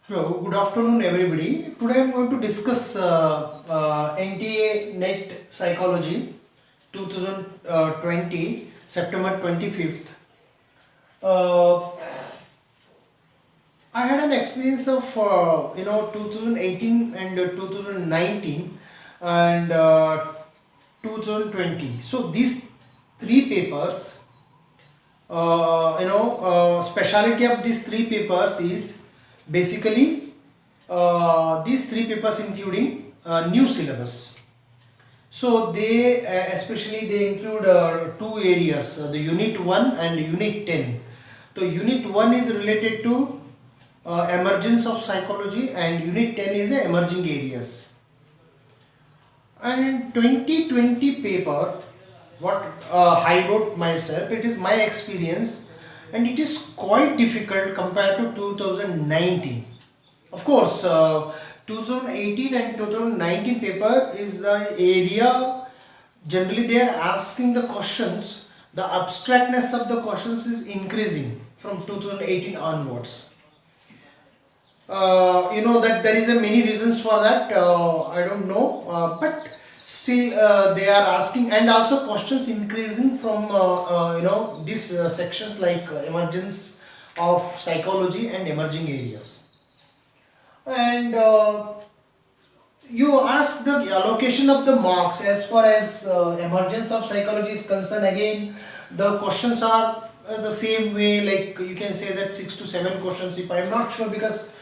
Hello, good afternoon, everybody. Today I'm going to discuss NTA NET Psychology 2020, September 25th. Uh, I had an experience of 2018 and 2019 and 2020. So these three papers, speciality of these three papers is basically these three papers including new syllabus. So they especially they include two areas, the unit 1 and unit 10. So unit 1 is related to emergence of psychology and unit 10 is emerging areas. And 2020 paper, what I wrote myself, it is my experience and it is quite difficult compared to 2019. Of course, 2018 and 2019 paper is the area generally they are asking the questions, the abstractness of the questions is increasing from 2018 onwards. You know that there is a many reasons for that. I don't know, but still they are asking, and also questions increasing from these sections like emergence of psychology and emerging areas. And you ask the allocation of the marks as far as emergence of psychology is concerned. Again, the questions are the same way, like you can say that 6 to 7 questions, if I am not sure, because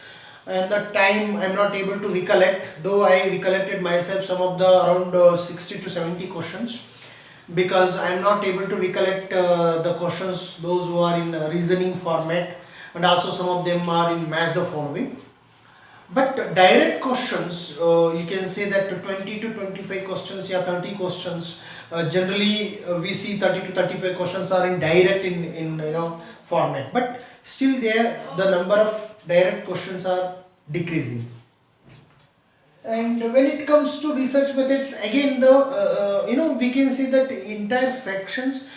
and the time I am not able to recollect, though I recollected myself some of the around 60 to 70 questions, because I am not able to recollect the questions those who are in reasoning format, and also some of them are in match the following. But direct questions, you can say that 20 to 25 questions, yeah, 30 questions. Generally, we see 30 to 35 questions are in direct in format. But still, there the number of direct questions are decreasing. And when it comes to research methods, again the we can say that entire sections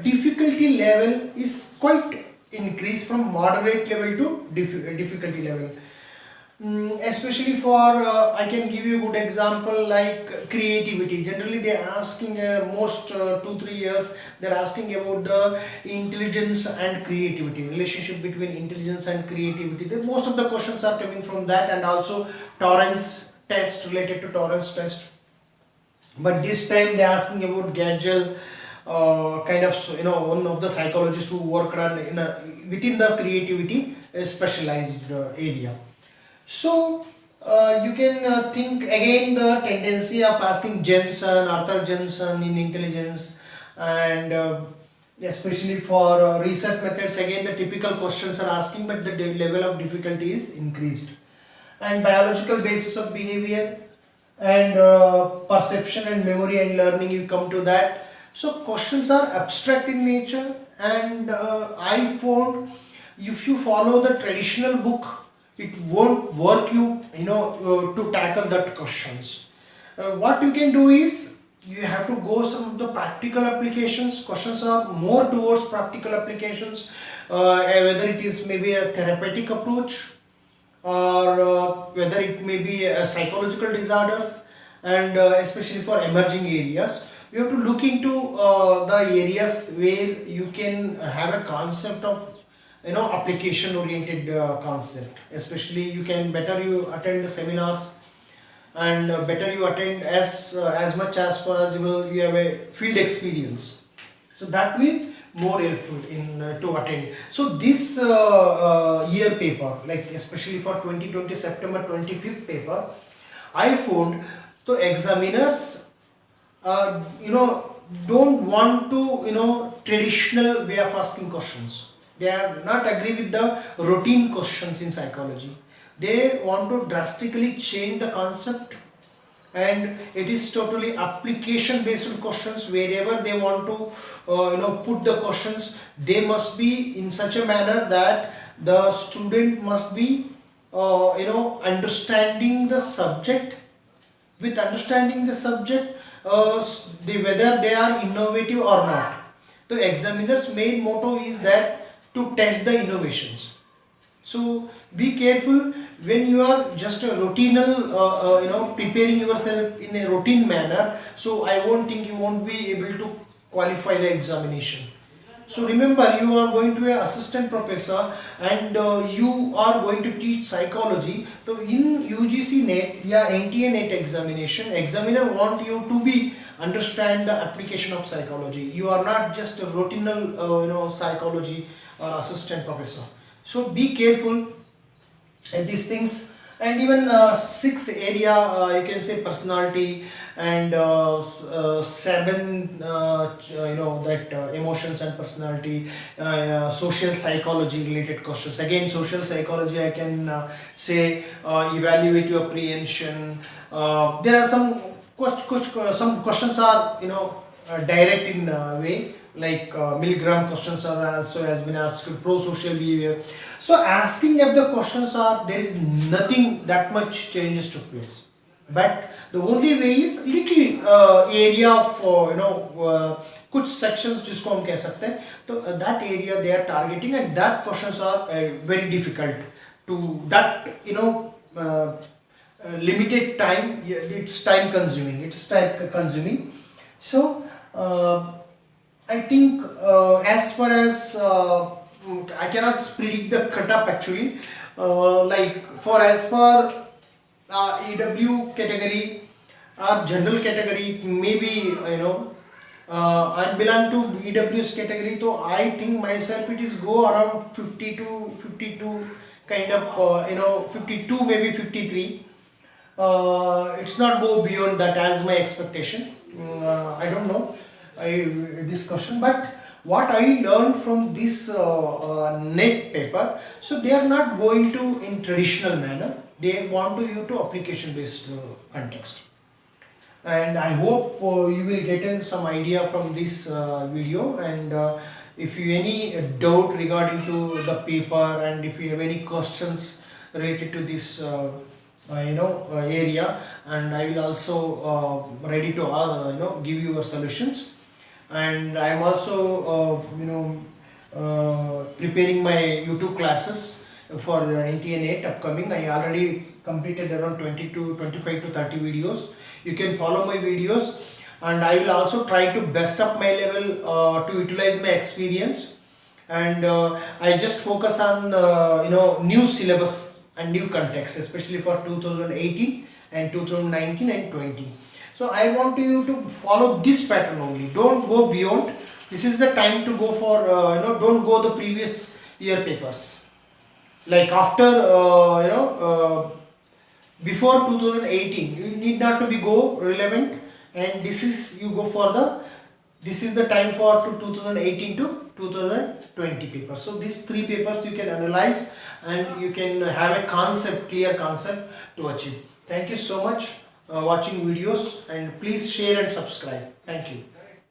difficulty level is quite increased from moderate level to difficulty level. Especially for I can give you a good example like creativity. Generally they are asking most 2 3 years they are asking about the intelligence and creativity, relationship between intelligence and creativity. Most of the questions are coming from that, and also tolerance test, related to tolerance test. But this time they are asking about Gadgel, kind of one of the psychologists who worked on within the creativity specialized area. So you can think again the tendency of asking Jensen, Arthur Jensen in intelligence, and especially for research methods, again the typical questions are asking, but the level of difficulty is increased. And biological basis of behavior and perception and memory and learning, you come to that. So questions are abstract in nature, and I found if you follow the traditional book, it won't work to tackle that questions. What you can do is you have to go some of the practical applications. Questions are more towards practical applications, whether it is maybe a therapeutic approach, or whether it may be a psychological disorders, and especially for emerging areas you have to look into the areas where you can have a concept of application oriented concept. Especially you can better you attend the seminars, and better you attend as much as possible you have a field experience, so that will more helpful in to attend. So this year paper, like especially for 2020 September 25th paper, I found the examiners don't want to traditional way of asking questions. They are not agree with the routine questions in psychology. They want to drastically change the concept, and it is totally application based questions. Wherever they want to put the questions, they must be in such a manner that the student must be understanding the subject. With understanding the subject, whether they are innovative or not. The examiner's main motto is that to test the innovations. So be careful when you are just a routinal, preparing yourself in a routine manner. So I won't think you won't be able to qualify the examination. So remember, you are going to be an assistant professor, and you are going to teach psychology. So in UGC NET, yeah, NTA NET examination, examiner want you to be understand the application of psychology. You are not just a routinal, psychology or assistant professor. So be careful at these things. And even six area, you can say personality, and seven, that emotions and personality, social psychology related questions. Again, social psychology, I can say evaluate your prehension. There are some some questions are, direct in way, like Milgram questions are also has been asked, pro-social behavior. So asking of the questions are, there is nothing that much changes took place, but the only way is little area of कुछ sections जिसको हम कह सकते हैं, तो that area they are targeting, and that questions are very difficult to that, limited time. It's time consuming. So I think as far as I cannot predict the cut-up actually. Like for as per EW category or general category, maybe I belong to EW's category, so I think myself it is go around 50 to 52 kind of 52 maybe 53. It's not go beyond that as my expectation. I don't know this question, but what I learned from this net paper, so they are not going to in traditional manner, they want to you to application based context. And I hope you will get in some idea from this video. And if you any doubt regarding to the paper, and if you have any questions related to this area, and I will also ready to give you solutions. And I am also preparing my YouTube classes for the NTA NET upcoming. I already completed around 20 to 25 to 30 videos. You can follow my videos, and I will also try to best up my level to utilize my experience. And I just focus on new syllabus and new context, especially for 2018 and 2019 and 20. So I want you to follow this pattern only. Don't go beyond. This is the time to go for don't go the previous year papers. Like after before 2018, you need not to be go relevant, and this is you go for the this is the time for 2018 to 2020 papers. So these three papers you can analyze, and you can have a clear concept to achieve. Thank you so much watching videos, and please share and subscribe. Thank you.